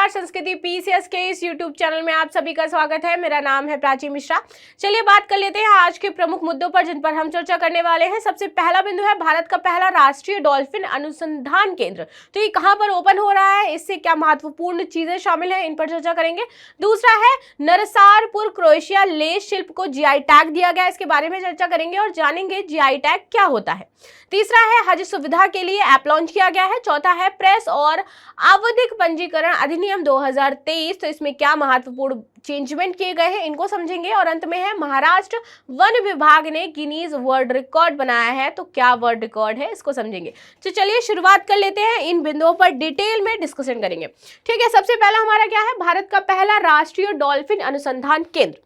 नमस्कार, संस्कृति पीसीएस के इस यूट्यूब चैनल में आप सभी का स्वागत है। मेरा नाम है प्राची मिश्रा। चलिए बात कर लेते हैं आज के प्रमुख मुद्दों पर जिन पर हम चर्चा करने वाले हैं। सबसे पहला बिंदु है भारत का पहला राष्ट्रीय डॉल्फिन अनुसंधान केंद्र। तो ये कहां पर ओपन हो रहा है, इससे क्या महत्वपूर्ण चीजें शामिल है, इन पर चर्चा करेंगे। दूसरा है नरसारपुर क्रोएशिया लेस शिल्प को जीआई टैग दिया गया, इसके बारे में चर्चा करेंगे और जानेंगे जीआई टैग क्या होता है। तीसरा है हज सुविधा के लिए ऐप लॉन्च किया गया है। चौथा है प्रेस और आवधिक पंजीकरण अधिनियम 2023, तो इसमें क्या महत्वपूर्ण चेंजमेंट किए गए हैं, इनको समझेंगे। और अंत में है महाराष्ट्र वन विभाग ने गिनीज वर्ल्ड रिकॉर्ड बनाया है, तो क्या वर्ल्ड रिकॉर्ड है, इसको समझेंगे। तो चलिए शुरुआत कर लेते हैं, इन बिंदुओं पर डिटेल में डिस्कशन करेंगे। ठीक है, सबसे पहला हमारा क्या है, भारत का पहला राष्ट्रीय डॉल्फिन अनुसंधान केंद्र।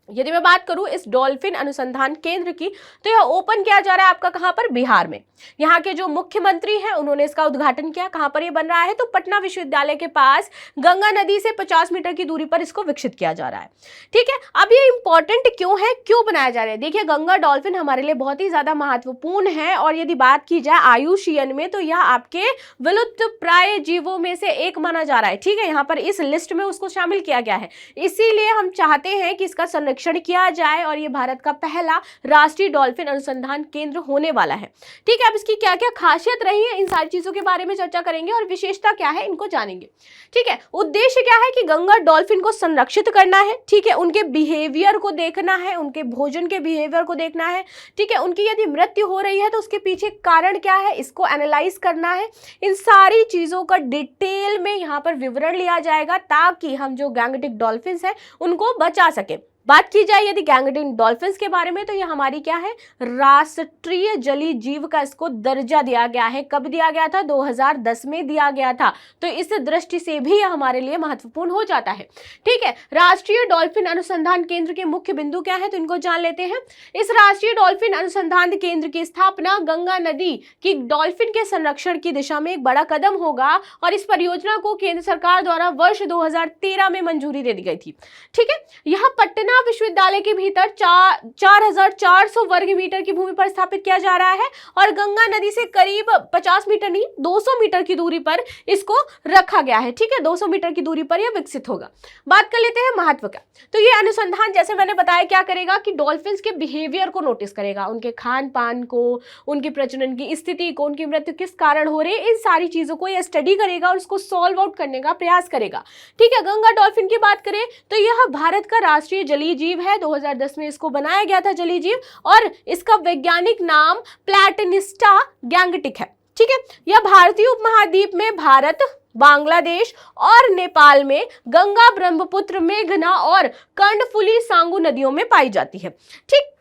यदि मैं बात करूं इस डॉल्फिन अनुसंधान केंद्र की, तो यह ओपन किया जा रहा है आपका कहां पर, बिहार में। यहाँ के जो मुख्यमंत्री हैं उन्होंने इसका उद्घाटन किया। कहां पर ये बन रहा है, तो पटना विश्वविद्यालय के पास गंगा नदी से 50 मीटर की दूरी पर इसको विकसित किया जा रहा है। ठीक है, अब ये इंपॉर्टेंट क्यों है, क्यों बनाया जा रहा है। देखिए, गंगा डॉल्फिन हमारे लिए बहुत ही ज्यादा महत्वपूर्ण है और यदि बात की जाए आयुषीयन में, तो यह आपके विलुप्त प्राय जीवों में से एक माना जा रहा है। ठीक है, यहाँ पर इस लिस्ट में उसको शामिल किया गया है, इसीलिए हम चाहते हैं कि इसका संरक्षण किया जाए और ये भारत का पहला राष्ट्रीय डॉल्फिन अनुसंधान केंद्र होने वाला है। ठीक है, अब इसकी क्या क्या खासियत रही है, इन सारी चीजों के बारे में चर्चा करेंगे और विशेषता क्या है, इनको जानेंगे। ठीक है, उद्देश्य क्या है कि गंगा डॉल्फिन को संरक्षित करना है। ठीक है, उनके बिहेवियर को देखना है, उनके भोजन के बिहेवियर को देखना है। ठीक है, उनकी यदि मृत्यु हो रही है तो उसके पीछे कारण क्या है, इसको एनालाइज करना है। इन सारी चीजों का डिटेल में यहाँ पर विवरण लिया जाएगा ताकि हम जो गैंगटिक डॉल्फिन है उनको बचा सके। बात की जाए यदि गैंगटिक डॉल्फिन्स के बारे में, तो ये हमारी क्या है, राष्ट्रीय जलीय जीव का इसको दर्जा दिया गया है। कब दिया गया था, 2010 में दिया गया था। तो इस दृष्टि से भी यह हमारे लिए महत्वपूर्ण हो जाता है। ठीक है, राष्ट्रीय डॉल्फिन अनुसंधान केंद्र के मुख्य बिंदु क्या है, तो इनको जान लेते हैं। इस राष्ट्रीय डॉल्फिन अनुसंधान केंद्र की स्थापना गंगा नदी की डॉल्फिन के संरक्षण की दिशा में एक बड़ा कदम होगा और इस परियोजना को केंद्र सरकार द्वारा वर्ष 2013 में मंजूरी दे दी गई थी। ठीक है, यह पटना विश्वविद्यालय के भीतर 4400 वर्ग मीटर की भूमि पर स्थापित किया जा रहा है और गंगा नदी से करीब 50 मीटर नहीं 200 मीटर की दूरी पर इसको रखा गया है। ठीक है, 200 मीटर की दूरी पर यह विकसित होगा। बात कर लेते हैं महत्व का। तो ये अनुसंधान जैसे मैंने बताया क्या करेगा कि डॉल्फिन्स के बिहेवियर को नोटिस करेगा, उनके खान पान को, उनकी प्रजनन की स्थिति को, उनकी मृत्यु किस कारण हो रही है, इन सारी चीजों को यह स्टडी करेगा और उसको सॉल्व आउट करने का प्रयास करेगा। ठीक है, गंगा डॉल्फिन की बात करें तो यह भारत का राष्ट्रीय जलीय जीव है। 2010 में इसको बनाया गया था जलीय जीव और इसका वैज्ञानिक नाम प्लैटिनिस्टा गैंगटिक है। ठीक है, यह भारतीय उपमहाद्वीप में भारत, बांग्लादेश और नेपाल में गंगा, ब्रह्मपुत्र, मेघना और कर्णफुली सांगू नदियों में पाई जाती है। ठीक,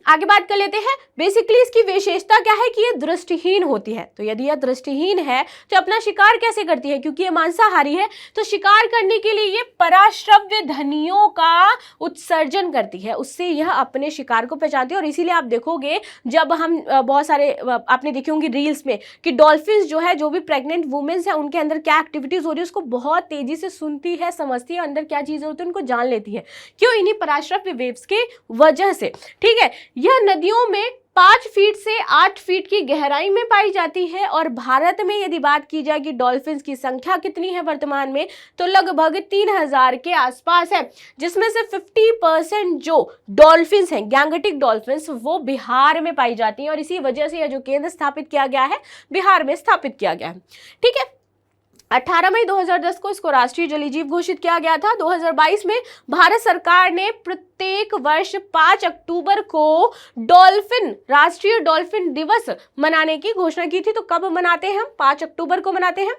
आगे बात कर लेते हैं। बेसिकली इसकी विशेषता क्या है कि ये दृष्टिहीन होती है। तो यदि यह दृष्टिहीन है तो अपना शिकार कैसे करती है, क्योंकि ये मांसाहारी है, तो शिकार करने के लिए ये पराश्रव्य ध्वनियों का उत्सर्जन करती है, उससे यह अपने शिकार को पहचानती है। और इसीलिए आप देखोगे जब हम बहुत सारे आपने देखी होंगी रील्स में कि डॉल्फिन्स जो है, जो भी प्रेग्नेंट वुमेन्स है, उनके अंदर क्या एक्टिविटीज हो रही है उसको बहुत तेजी से सुनती है, समझती है, अंदर क्या चीजें होती है उनको जान लेती है। क्यों, इन्हीं पराश्रव्य वेव्स के वजह से। ठीक है, यह नदियों में 5 फीट से 8 फीट की गहराई में पाई जाती है और भारत में यदि बात की जाए कि डॉल्फिन्स की संख्या कितनी है वर्तमान में, तो लगभग 3000 के आसपास है, जिसमें से 50% जो डॉल्फिन्स हैं, गैंगटिक डॉल्फिन्स, वो बिहार में पाई जाती हैं और इसी वजह से यह जो केंद्र स्थापित किया गया है बिहार में स्थापित किया गया है। ठीक है, 18 मई 2010 को इसको राष्ट्रीय जलीय जीव घोषित किया गया था। 2022 में भारत सरकार ने प्रत्येक वर्ष 5 अक्टूबर को राष्ट्रीय डॉल्फिन दिवस मनाने की घोषणा की थी। तो कब मनाते हैं हम, 5 अक्टूबर को मनाते हैं।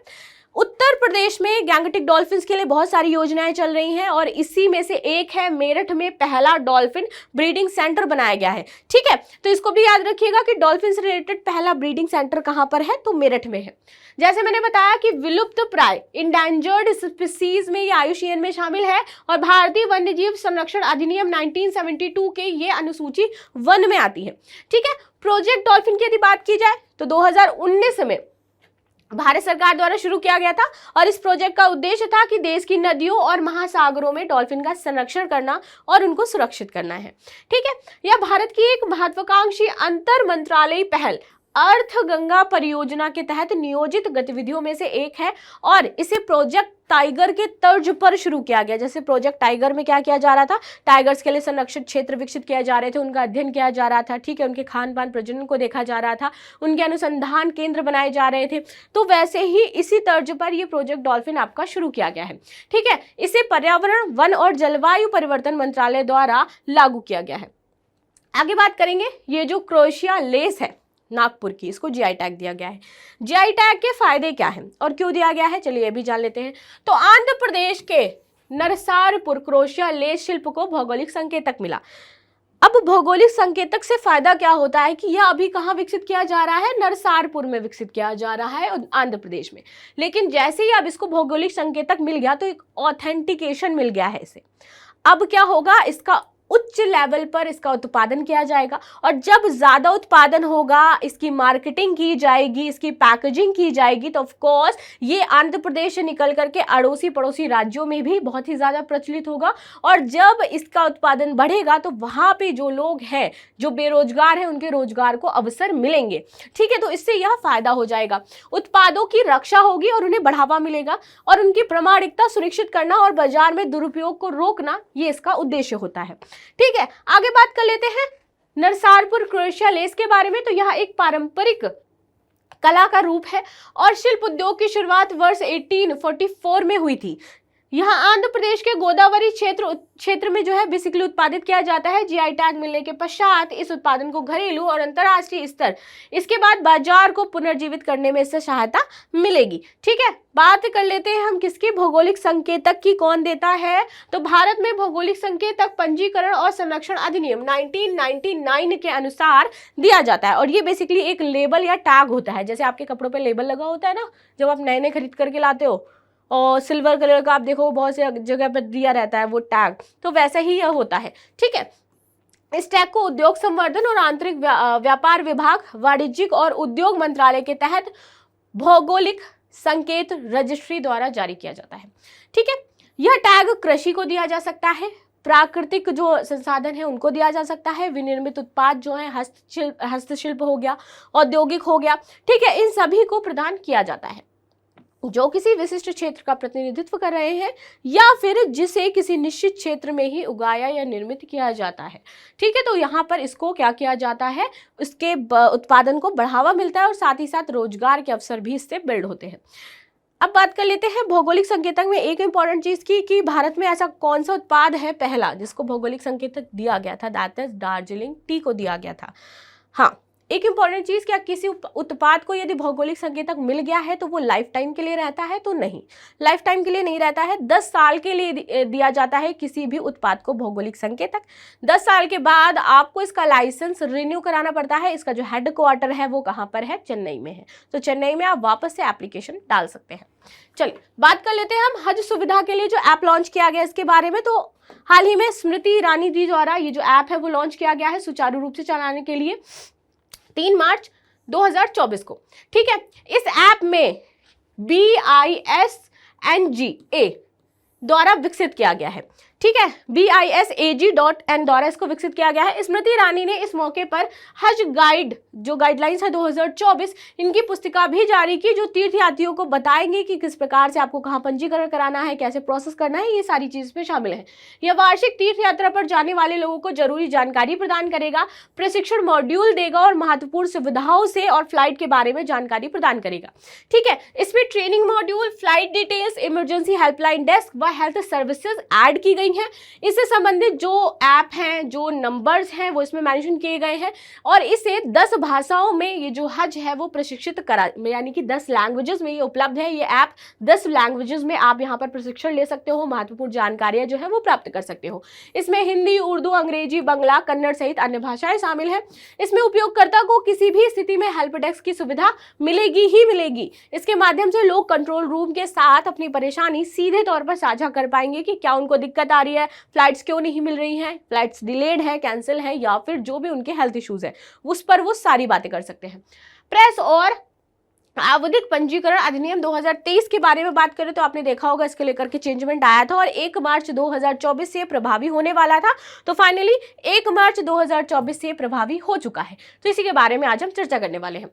उत्तर प्रदेश में गैंगटिक डॉल्फिन्स के लिए बहुत सारी योजनाएं चल रही हैं और इसी में से एक है मेरठ में पहला डॉल्फिन ब्रीडिंग सेंटर बनाया गया है। ठीक है, तो इसको भी याद रखिएगा कि डॉल्फिन से रिलेटेड पहला ब्रीडिंग सेंटर कहां पर है, तो मेरठ में है। जैसे मैंने बताया कि विलुप्त प्राय इंडेंजर्ड स्पीसीज में ये आयुषीयन में शामिल है और भारतीय वन्यजीव संरक्षण अधिनियम 1972 के ये अनुसूची 1 में आती है। ठीक है, प्रोजेक्ट डॉल्फिन की यदि बात की जाए तो 2019 में भारत सरकार द्वारा शुरू किया गया था और इस प्रोजेक्ट का उद्देश्य था कि देश की नदियों और महासागरों में डॉल्फिन का संरक्षण करना और उनको सुरक्षित करना है। ठीक है, यह भारत की एक महत्वाकांक्षी अंतर मंत्रालयी पहल अर्थ गंगा परियोजना के तहत नियोजित गतिविधियों में से एक है और इसे प्रोजेक्ट टाइगर के तर्ज पर शुरू किया गया। जैसे प्रोजेक्ट टाइगर में क्या किया जा रहा था, टाइगर्स के लिए संरक्षित क्षेत्र विकसित किए जा रहे थे, उनका अध्ययन किया जा रहा था, ठीक है, उनके खान पान प्रजनन को देखा जा रहा था, उनके अनुसंधान केंद्र बनाए जा रहे थे। तो वैसे ही इसी तर्ज पर ये प्रोजेक्ट डॉल्फिन आपका शुरू किया गया है, ठीक है। इसे पर्यावरण, वन और जलवायु परिवर्तन मंत्रालय द्वारा लागू किया गया है। आगे बात करेंगे, ये जो क्रोएशिया लेस है नागपुर की, इसको जीआई टैग दिया गया है। जीआई टैग के फायदे क्या हैं और क्यों दिया गया है, चलिए ये भी जान लेते हैं। तो आंध्र प्रदेश के नरसारपुर क्रोएशिया लेस शिल्प को भौगोलिक संकेतक मिला। अब भौगोलिक संकेतक से फायदा क्या होता है कि यह अभी कहाँ विकसित किया जा रहा है, नरसारपुर में विकसित किया जा रहा है आंध्र प्रदेश में। लेकिन जैसे ही अब इसको भौगोलिक संकेतक मिल गया तो एक ऑथेंटिकेशन मिल गया है इसे। अब क्या होगा, इसका उच्च लेवल पर इसका उत्पादन किया जाएगा और जब ज्यादा उत्पादन होगा, इसकी मार्केटिंग की जाएगी, इसकी पैकेजिंग की जाएगी, तो ऑफ कोर्स ये आंध्र प्रदेश से निकल करके अड़ोसी पड़ोसी राज्यों में भी बहुत ही ज्यादा प्रचलित होगा। और जब इसका उत्पादन बढ़ेगा तो वहां पे जो लोग हैं, जो बेरोजगार हैं, उनके रोजगार को अवसर मिलेंगे, ठीक है। तो इससे यह फायदा हो जाएगा, उत्पादों की रक्षा होगी और उन्हें बढ़ावा मिलेगा और उनकी प्रामाणिकता सुनिश्चित करना और बाजार में दुरुपयोग को रोकना, ये इसका उद्देश्य होता है, ठीक है। आगे बात कर लेते हैं नरसारपुर क्रोएशिया लेस के बारे में। तो यह एक पारंपरिक कला का रूप है और शिल्प उद्योग की शुरुआत वर्ष 1844 में हुई थी। यहाँ आंध्र प्रदेश के गोदावरी क्षेत्र में जो है बेसिकली उत्पादित किया जाता है। जीआई टैग मिलने के पश्चात इस उत्पादन को घरेलू और अंतर्राष्ट्रीय स्तर, इसके बाद बाजार को पुनर्जीवित करने में इससे सहायता मिलेगी, ठीक है। बात कर लेते हैं हम किसकी, भौगोलिक संकेतक की। कौन देता है, तो भारत में भौगोलिक संकेतक पंजीकरण और संरक्षण अधिनियम 1999 के अनुसार दिया जाता है। और ये बेसिकली एक लेबल या टैग होता है, जैसे आपके कपड़ों पे लेबल लगा होता है ना, जब आप नए खरीद करके लाते हो, और सिल्वर कलर का आप देखो बहुत से जगह पर दिया रहता है वो टैग, तो वैसे ही यह होता है, ठीक है। इस टैग को उद्योग संवर्धन और आंतरिक व्यापार विभाग, वाणिज्यिक और उद्योग मंत्रालय के तहत भौगोलिक संकेत रजिस्ट्री द्वारा जारी किया जाता है, ठीक है। यह टैग कृषि को दिया जा सकता है, प्राकृतिक जो संसाधन है उनको दिया जा सकता है, विनिर्मित उत्पाद जो है हस्तशिल्प हो गया, औद्योगिक हो गया, ठीक है, इन सभी को प्रदान किया जाता है जो किसी विशिष्ट क्षेत्र का प्रतिनिधित्व कर रहे हैं या फिर जिसे किसी निश्चित क्षेत्र में ही उगाया या निर्मित किया जाता है, ठीक है। तो यहाँ पर इसको क्या किया जाता है, उसके उत्पादन को बढ़ावा मिलता है और साथ ही साथ रोजगार के अवसर भी इससे बिल्ड होते हैं। अब बात कर लेते हैं भौगोलिक संकेतक में एक इंपॉर्टेंट चीज की कि भारत में ऐसा कौन सा उत्पाद है पहला जिसको भौगोलिक संकेतक दिया गया था, दैट इज दार्जिलिंग टी को दिया गया था। हाँ, एक इंपॉर्टेंट चीज, क्या किसी उत्पाद को यदि भौगोलिक संकेतक मिल गया है तो वो लाइफ टाइम के लिए रहता है, तो नहीं, लाइफ टाइम के लिए नहीं रहता है। 10 साल के लिए दिया जाता है किसी भी उत्पाद को भौगोलिक संकेतक। 10 साल के बाद आपको इसका लाइसेंस रिन्यू कराना पड़ता है। इसका जो हेडक्वार्टर है वो कहाँ पर है, चेन्नई में है, तो चेन्नई में आप वापस से एप्लीकेशन डाल सकते हैं। चलिए बात कर लेते हैं हम हज सुविधा के लिए जो ऐप लॉन्च किया गया इसके बारे में। तो हाल ही में स्मृति ईरानी जी द्वारा ये जो ऐप है वो लॉन्च किया गया है सुचारू रूप से चलाने के लिए 3 मार्च 2024 को, ठीक है। इस ऐप में BISNGA द्वारा विकसित किया गया है, ठीक है, BISAG.N द्वारा इसको विकसित किया गया है। स्मृति ईरानी ने इस मौके पर हज गाइड जो गाइडलाइंस है 2024 इनकी पुस्तिका भी जारी की, जो तीर्थयात्रियों को बताएंगे कि किस प्रकार से आपको कहाँ पंजीकरण कराना है, कैसे प्रोसेस करना है, ये सारी चीज में शामिल है। यह वार्षिक तीर्थ यात्रा पर जाने वाले लोगों को जरूरी जानकारी प्रदान करेगा, प्रशिक्षण मॉड्यूल देगा और महत्वपूर्ण सुविधाओं से और फ्लाइट के बारे में जानकारी प्रदान करेगा, ठीक है। इसमें training module, flight details, emergency helpline desk व हेल्थ सर्विसेज ऐड की गई हैं। इससे संबंधित जो ऐप हैं, जो नंबर्स हैं वो इसमें मेंशन किए गए हैं और इसे 10 भाषाओं में ये जो हज है वो प्रशिक्षित करा, यानी कि 10 लैंग्वेजेस में ये उपलब्ध है। ये ऐप 10 लैंग्वेजेस में आप यहाँ पर प्रशिक्षण ले सकते हो, महत्वपूर्ण जानकारियां जो है वो प्राप्त कर सकते हो। इसमें हिंदी, उर्दू, अंग्रेजी, बंगला, कन्नड़ सहित अन्य भाषाएं शामिल हैं। इसमें उपयोगकर्ता को किसी भी स्थिति में हेल्प डेस्क की सुविधा मिलेगी ही मिलेगी। इसके माध्यम से लोग कंट्रोल रूम के साथ अपनी परेशानी सीधे तौर पर साझा कर पाएंगे कि क्या उनको दिक्कत आ रही है, फ्लाइट्स क्यों नहीं मिल रही हैं, फ्लाइट्स डिलेड है, कैंसिल है, या फिर जो भी उनके हेल्थ इश्यूज है उस पर वो सारी बातें कर सकते हैं। प्रेस और आवधिक पंजीकरण अधिनियम 2023 के बारे में बात करें तो आपने देखा होगा इसके लेकर के चेंजमेंट आया था और 1 मार्च 2024 से प्रभावी होने वाला था, तो फाइनली 1 मार्च 2024 से प्रभावी हो चुका है। तो इसी के बारे में आज हम चर्चा करने वाले हैं।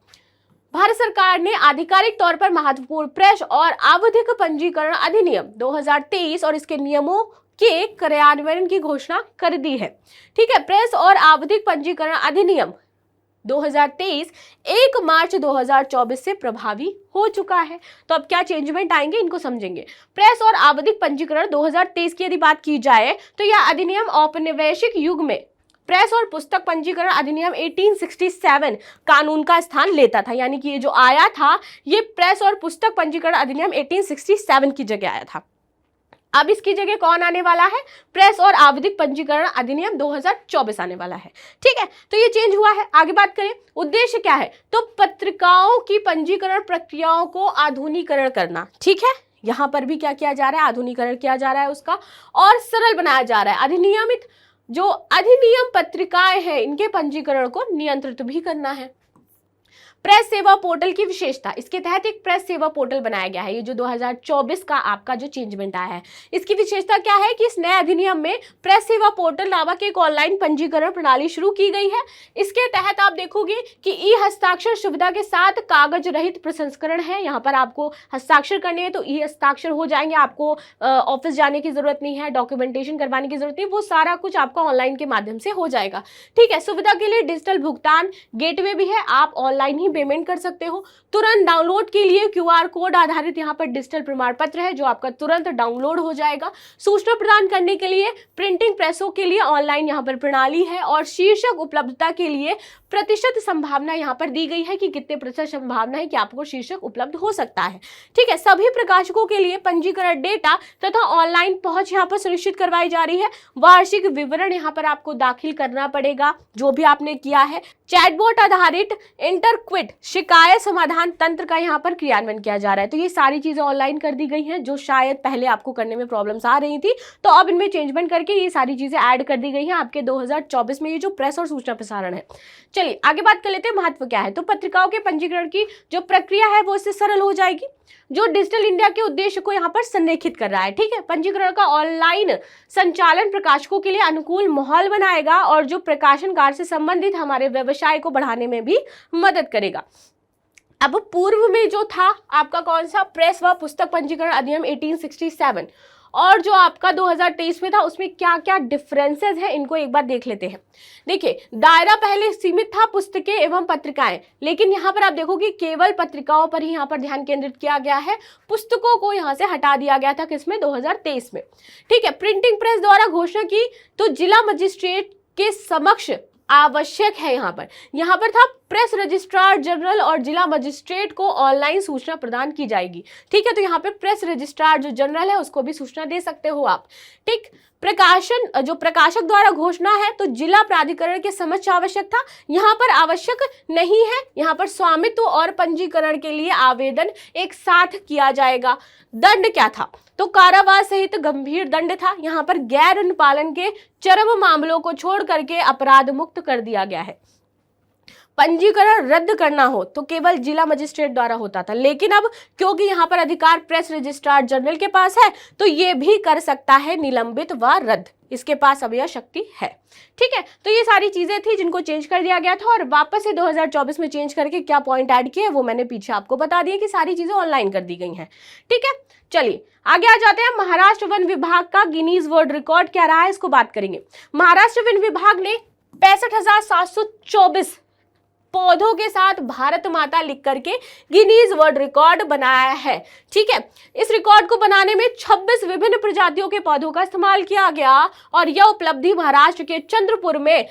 भारत सरकार ने आधिकारिक तौर पर महत्वपूर्ण प्रेस और आवधिक पंजीकरण अधिनियम 2023 और इसके नियमों के कार्यान्वयन की घोषणा कर दी है। ठीक है, प्रेस और आवधिक पंजीकरण अधिनियम 2023 1 मार्च 2024 से प्रभावी हो चुका है। तो अब क्या चेंजमेंट आएंगे, इनको समझेंगे। प्रेस और आवधिक पंजीकरण 2023 की यदि बात की जाए तो यह अधिनियम औपनिवेशिक युग में प्रेस और पुस्तक पंजीकरण अधिनियम 1867 कानून का स्थान लेता था। यानी कि ये जो आया था, ये प्रेस और पुस्तक पंजीकरण अधिनियम 1867 की जगह आया था। अब इसकी जगह कौन आने वाला है? प्रेस और आवधिक पंजीकरण अधिनियम 2024 आने वाला है। ठीक है, तो ये चेंज हुआ है। आगे बात करें, उद्देश्य क्या है? तो पत्रिकाओं की पंजीकरण प्रक्रियाओं को आधुनिकीकरण करना। ठीक है, यहां पर भी क्या किया जा रहा है? आधुनिकीकरण किया जा रहा है उसका, और सरल बनाया जा रहा है। अधिनियमित जो अधिनियम पत्रिकाएं हैं, इनके पंजीकरण को नियंत्रित भी करना है। प्रेस सेवा पोर्टल की विशेषता, इसके तहत एक प्रेस सेवा पोर्टल बनाया गया है। ये जो 2024 का आपका जो चेंजमेंट आया है, इसकी विशेषता क्या है कि इस नए अधिनियम में प्रेस सेवा पोर्टल नामक एक ऑनलाइन पंजीकरण प्रणाली शुरू की गई है। इसके तहत आप देखोगे कि ई हस्ताक्षर सुविधा के साथ कागज रहित प्रसंस्करण है। यहाँ पर आपको हस्ताक्षर करने हैं तो ई हस्ताक्षर हो जाएंगे, आपको ऑफिस जाने की जरूरत नहीं है, डॉक्यूमेंटेशन करवाने की जरूरत नहीं, वो सारा कुछ आपका ऑनलाइन के माध्यम से हो जाएगा। ठीक है, सुविधा के लिए डिजिटल भुगतान गेटवे भी है, आप ऑनलाइन ही पेमेंट कर सकते हो। तुरंत डाउनलोड के लिए क्यूआर कोड आधारित यहाँ पर डिजिटल प्रमाण पत्र है, जो आपका तुरंत डाउनलोड हो जाएगा। सूचना प्रदान करने के लिए प्रिंटिंग प्रेसों के लिए ऑनलाइन यहाँ पर प्रणाली है, और शीर्षक उपलब्धता के लिए प्रतिशत संभावना यहाँ पर दी गई है कि कितने प्रतिशत संभावना है कि आपको शीर्षक उपलब्ध हो सकता है। ठीक है, सभी प्रकाशकों के लिए पंजीकरण डेटा तथा ऑनलाइन पहुंच यहाँ पर सुनिश्चित करवाई जा रही है। वार्षिक विवरण यहाँ पर आपको दाखिल करना पड़ेगा, जो भी आपने किया है। चैटबॉट आधारित इंटरक्विट शिकायत समाधान तंत्र का यहाँ पर क्रियान्वयन किया जा रहा है। तो ये सारी चीजें ऑनलाइन कर दी गई हैं, जो शायद पहले आपको करने में प्रॉब्लम्स आ रही थी, तो अब इनमें चेंजमेंट करके ये सारी चीजें ऐड कर दी गई हैं आपके 2024 में, ये जो प्रेस और सूचना प्रसारण है। चलिए आगे बात कर लेते हैं, महत्व क्या है। तो पत्रिकाओं के पंजीकरण की जो प्रक्रिया है वो इससे सरल हो जाएगी, जो डिजिटल इंडिया के उद्देश्य को यहाँ पर संरेखित कर रहा है। ठीक है, पंजीकरण का ऑनलाइन संचालन प्रकाशकों के लिए अनुकूल माहौल बनाएगा, और जो प्रकाशन कार्य से संबंधित हमारे व्यवसाय को बढ़ाने में भी मदद करेगा। अब पूर्व में जो था आपका कौन सा? प्रेस व पुस्तक पंजीकरण अधिनियम 1867, और जो आपका 2023 में था, उसमें क्या क्या डिफरेंसेस हैं, इनको एक बार देख लेते हैं। देखिए, दायरा पहले सीमित था पुस्तकें एवं पत्रिकाएं, लेकिन यहाँ पर आप देखोगे केवल पत्रिकाओं पर ही यहाँ पर ध्यान केंद्रित किया गया है, पुस्तकों को यहाँ से हटा दिया गया था। किसमें? 2023 में। ठीक है, प्रिंटिंग प्रेस द्वारा घोषणा की तो जिला मजिस्ट्रेट के समक्ष आवश्यक है। यहाँ पर था प्रेस रजिस्ट्रार जनरल और जिला मजिस्ट्रेट को ऑनलाइन सूचना प्रदान की जाएगी। ठीक है, तो यहाँ पे प्रेस रजिस्ट्रार जो जनरल है उसको भी सूचना दे सकते हो आप। ठीक, प्रकाशन जो प्रकाशक द्वारा घोषणा है तो जिला प्राधिकरण के समक्ष आवश्यक था, यहाँ पर आवश्यक नहीं है। यहाँ पर स्वामित्व और पंजीकरण के लिए आवेदन एक साथ किया जाएगा। दंड क्या था? तो कारावास सहित गंभीर दंड था। यहाँ पर गैर अनुपालन के चरम मामलों को छोड़ करके अपराध मुक्त कर दिया गया है। पंजीकरण रद्द करना हो तो केवल जिला मजिस्ट्रेट द्वारा होता था, लेकिन अब क्योंकि यहाँ पर अधिकार प्रेस रजिस्ट्रार जनरल के पास है, तो ये भी कर सकता है निलंबित व रद्द, इसके पास अब यह शक्ति है। ठीक है, तो ये सारी चीजें थी जिनको चेंज कर दिया गया था, और वापस से 2024 में चेंज करके क्या पॉइंट ऐड किए वो मैंने पीछे आपको बता दिया कि सारी चीजें ऑनलाइन कर दी गई हैं। ठीक है, चलिए आगे आ जाते हैं। महाराष्ट्र वन विभाग का गिनीज वर्ल्ड रिकॉर्ड क्या रहा है, इसको बात करेंगे। महाराष्ट्र वन विभाग ने 65,724 पौधों के साथ भारत माता लिख करके गिनीज वर्ल्ड रिकॉर्ड बनाया है। ठीक है, इस रिकॉर्ड को बनाने में 26 विभिन्न प्रजातियों के पौधों का इस्तेमाल किया गया, और यह उपलब्धि महाराष्ट्र के चंद्रपुर में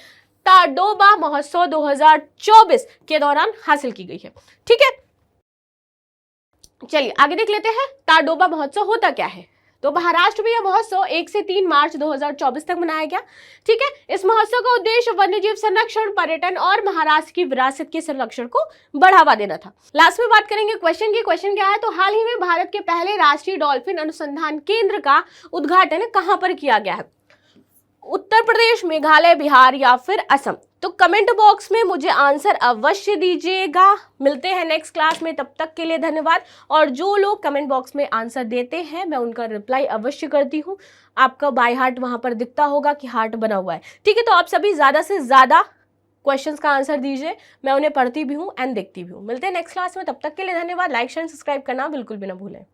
ताडोबा महोत्सव 2024 के दौरान हासिल की गई है। ठीक है, चलिए आगे देख लेते हैं ताडोबा महोत्सव होता क्या है। तो महाराष्ट्र में यह महोत्सव 1 से 3 मार्च 2024 तक मनाया गया। ठीक है, इस महोत्सव का उद्देश्य वन्यजीव संरक्षण, पर्यटन और महाराष्ट्र की विरासत के संरक्षण को बढ़ावा देना था। लास्ट में बात करेंगे क्वेश्चन की। क्वेश्चन क्या है? तो हाल ही में भारत के पहले राष्ट्रीय डॉल्फिन अनुसंधान केंद्र का उद्घाटन कहां पर किया गया है? उत्तर प्रदेश, मेघालय, बिहार या फिर असम? तो कमेंट बॉक्स में मुझे आंसर अवश्य दीजिएगा। मिलते हैं नेक्स्ट क्लास में, तब तक के लिए धन्यवाद। और जो लोग कमेंट बॉक्स में आंसर देते हैं मैं उनका रिप्लाई अवश्य करती हूँ। आपका बाय हार्ट वहां पर दिखता होगा कि हार्ट बना हुआ है। ठीक है, तो आप सभी ज्यादा से ज्यादा क्वेश्चंस का आंसर दीजिए, मैं उन्हें पढ़ती भी हूँ एंड देखती भी हूँ। मिलते हैं नेक्स्ट क्लास में, तब तक के लिए धन्यवाद। लाइक शेयर सब्सक्राइब करना बिल्कुल भी ना भूलें।